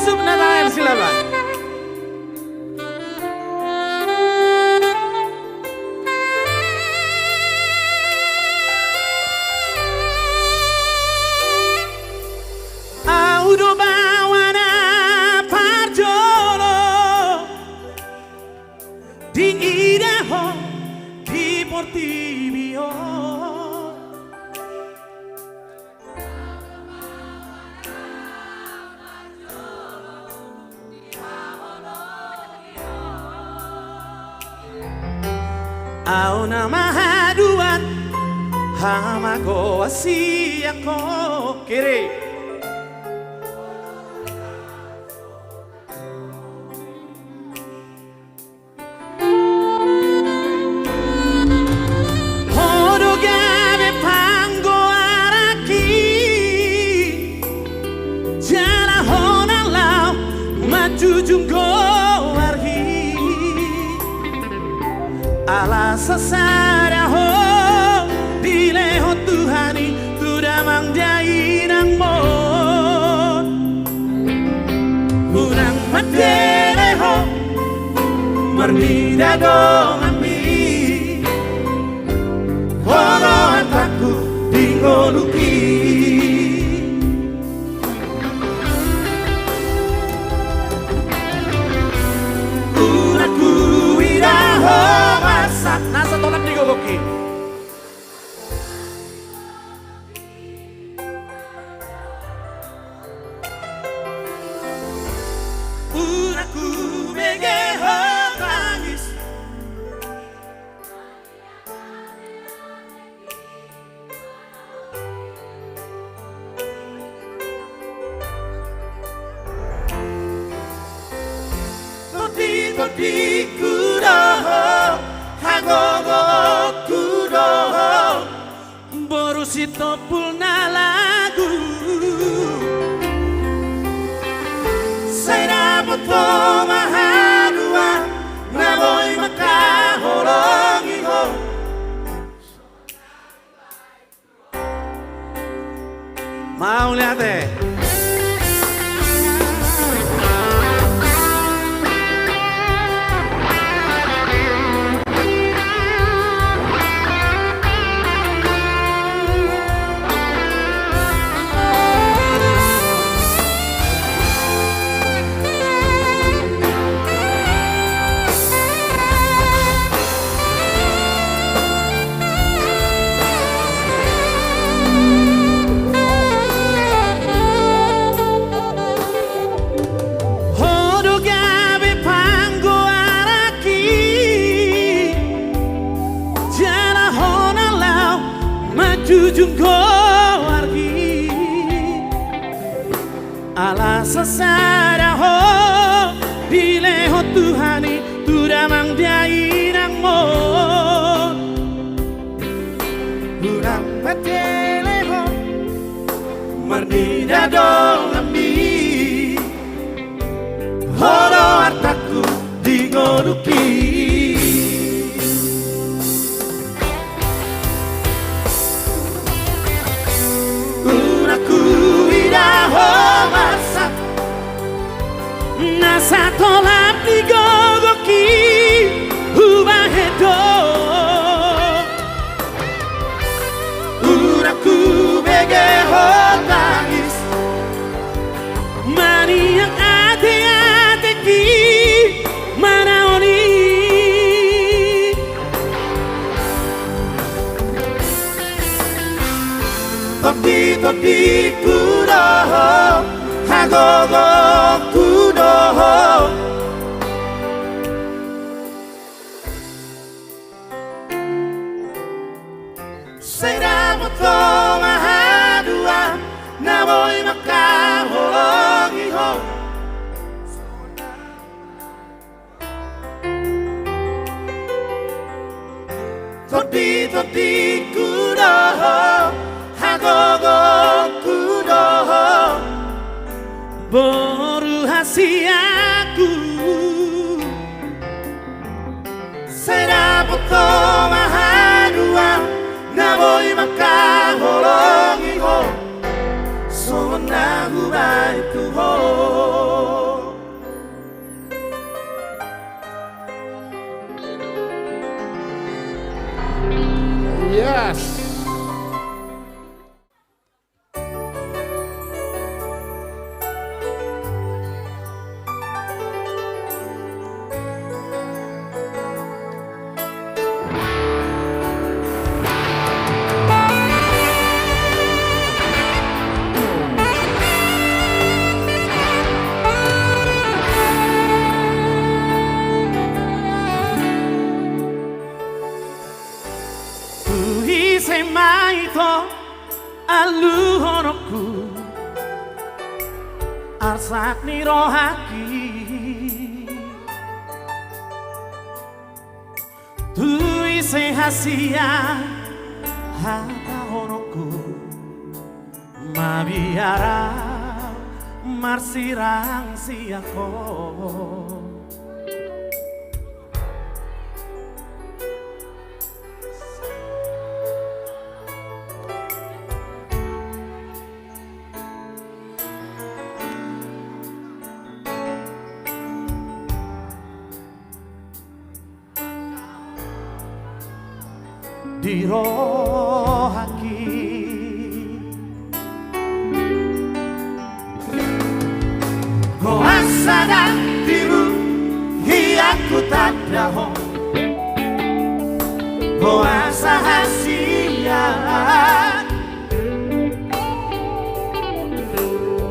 Yusuf Nathanael, silakan. Audo bawana parjolo di Idaho di Portivio. Auna mahaduan hamago asiako kiri. Jujungko arhi ala sasara ho dile ho Tuhani tuda mangjai nang mo urang matele ho merdida dong ami horo antaku dingoluki. Nasa tolak digogoki. Uraku mege hangis Toti kudoho Hagogo kudoho Borusito pulna lagu Saya moto mahadua Naboy makaholongi ho Mau lihat deh. Jujung ko argi ala sasara ho bile ho Tuhani turamang diai nang mo urang patele ho merdida dong ami horo artaku digoduki. Nasa tolap digogoki hubahedo Uraku bege hotangis Mani yang ate-ate ki manaoni Topi kudoho Hagogo kudoho Saya moto mahadua Naboy makaholongi ho Topi kudoho Hagogo kudoho Boru hasiaku Saya moto mahadua Naboy makaholongi ho So na hubai tu ho arsak nirohaki tui sehasia hata honoku mabiara marsirang siako dirohaki kuasa dan tiru hiaku tak dahong kuasa hasia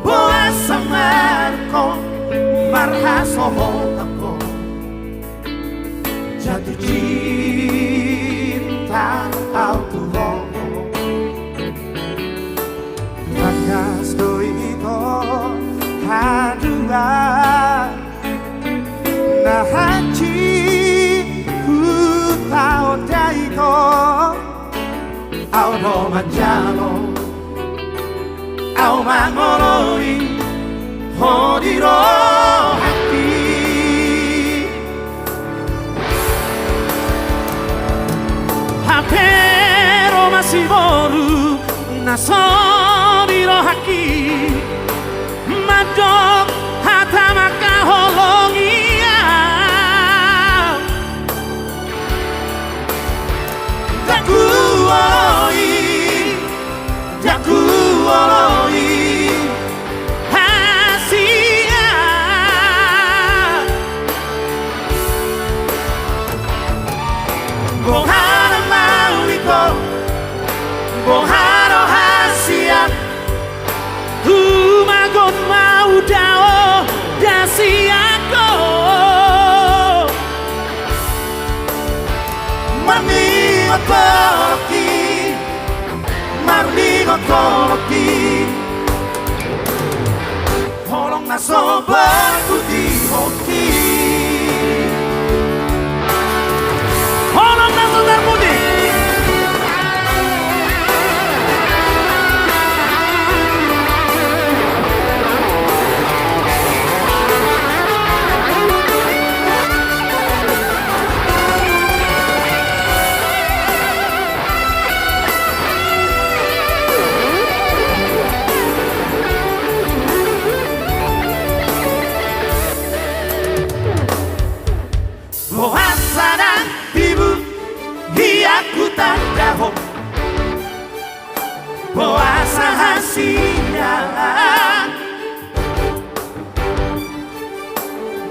kuasa marko marhasoho tako jatuh au Tuhan Rakas doito hadua na haji hutao daito au no manjalo au mangoroi hodiro pero masih boru nasori rohaki madok hata maka holongia daku oi hasia Boharo hasia Tumagon mau dao dasiako Marni ngotoroki Holong nasobar kuti hoki Holong nasobar kuti Puasa hasilnya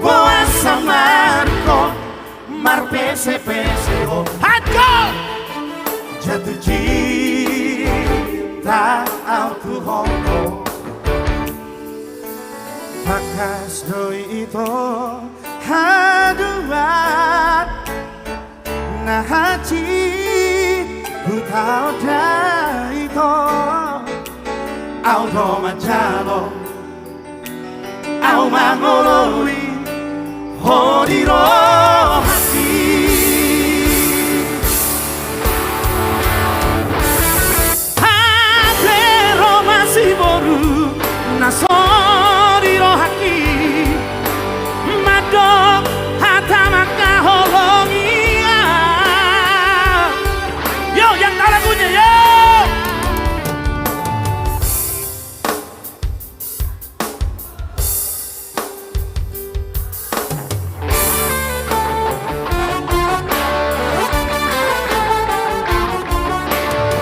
Puasa marco Mar pese-pese Hatko Jatuh cinta aku hongo Pakas doi itu haduat Nah haji Hutao daito Au do manjalo Au mangoloi Hodiro hati Hadero masih boru Nasori rohaki Madok hata maka holongi yang tahu lagunya yo.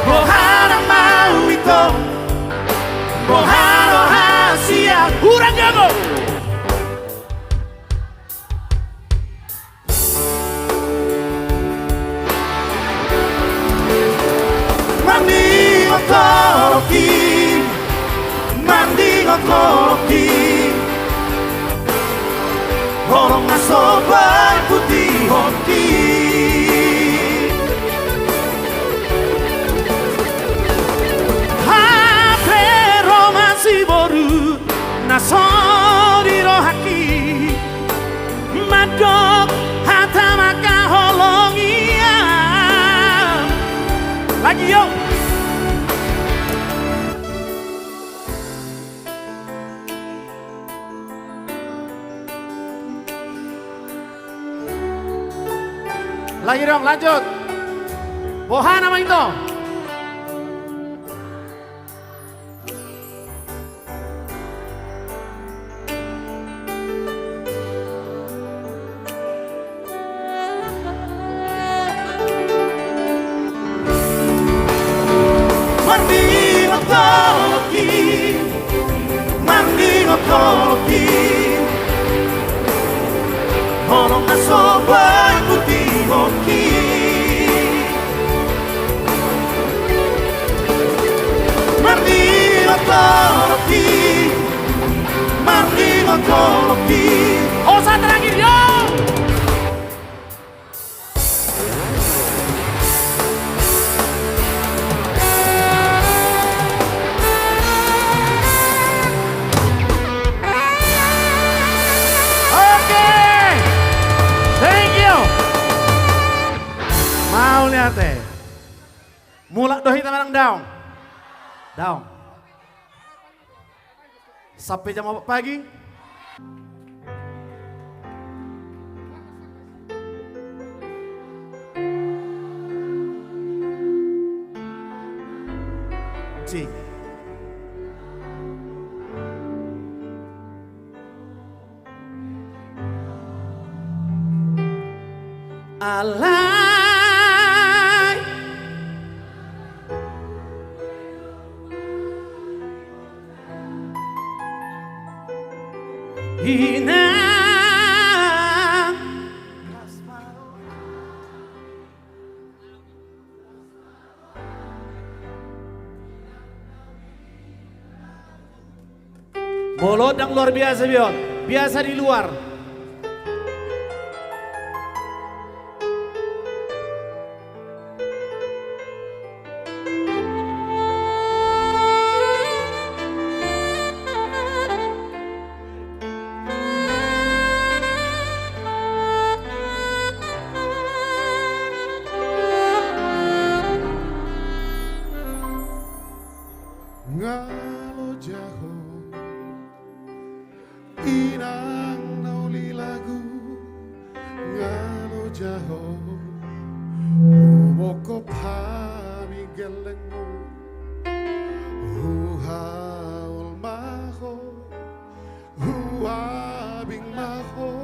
Bohara mau itu, bohara hasia, kurang jago. Mandi ngotoroki Horong nasobar putih hoki Hapero masih boru Nasobar Lagi yuk. Lagi dong, lanjut. Bohan nama itu. Orang asobai putih hoki Mardi otoloki Mardi otoloki Osa terakhir yo. Mau lihat mulak dohi tangan daun. Daun. Sampai jam 4 pagi. Cik. Allah Inang Mulut yang luar biasa Bion. Biasa di luar. Ngalo jaho inang nauli lagu ngalo jaho umoko pami gelengmu huhaul maho huabing maho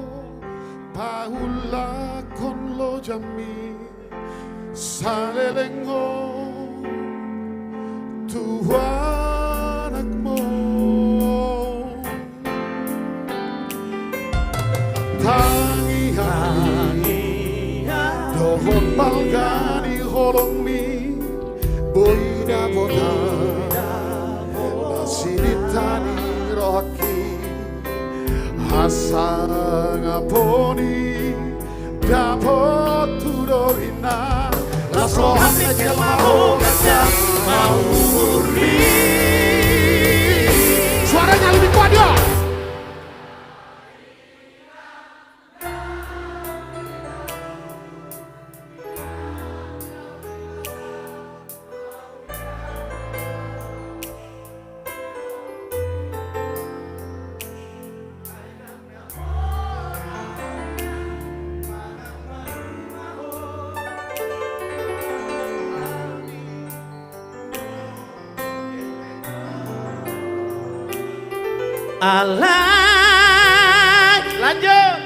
paula kon lo jami salelengo Tuhan anakmu tangi dohon malgani holongmi boida boda nasinitani rohaki hasanga poni dapot tudorina las rojas que mau gajah mau murni. Suaranya lebih kuat ya. Alay, lanjut.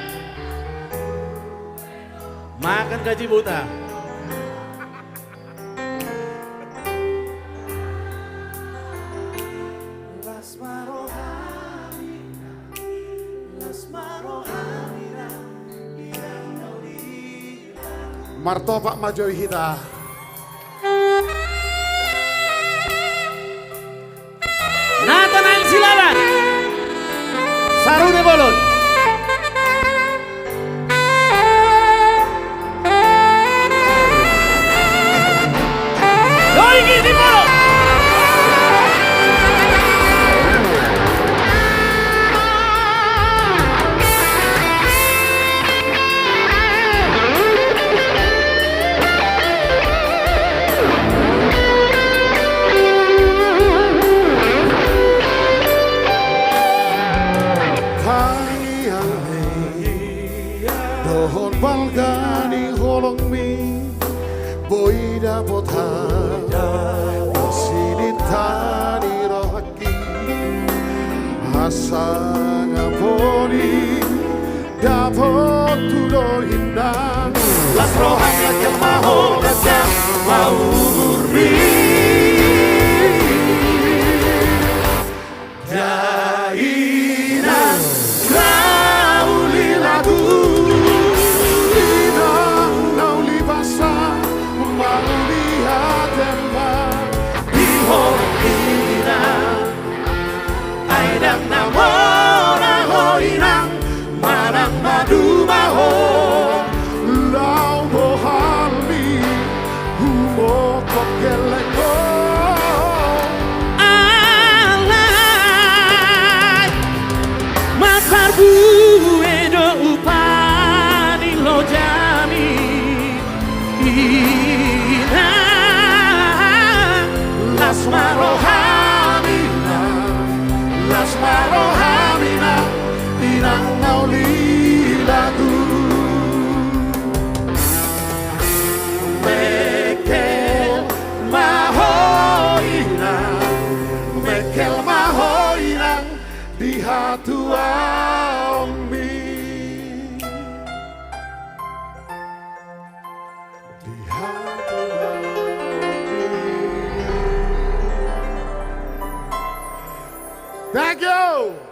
Makan gaji buta. Martopak Majoi Hita. Nathanael Silaban. Sarune Bolon. Yoigi di Bolon. Rasa ngaponi dapat tudo indah Las rojas que mahogas ya maurri Jaina Rauli lagu Inang nauli basa mauli hatemba Dihorina Aidak namora hoinang Marang madu maho Lau bohali humo kokeleko Alay Makar buedo upani lo jami Ina Las marohamina Las marohamina Inang nauli lagu Mekel mahoinang di hatuami Di hatuami Thank you.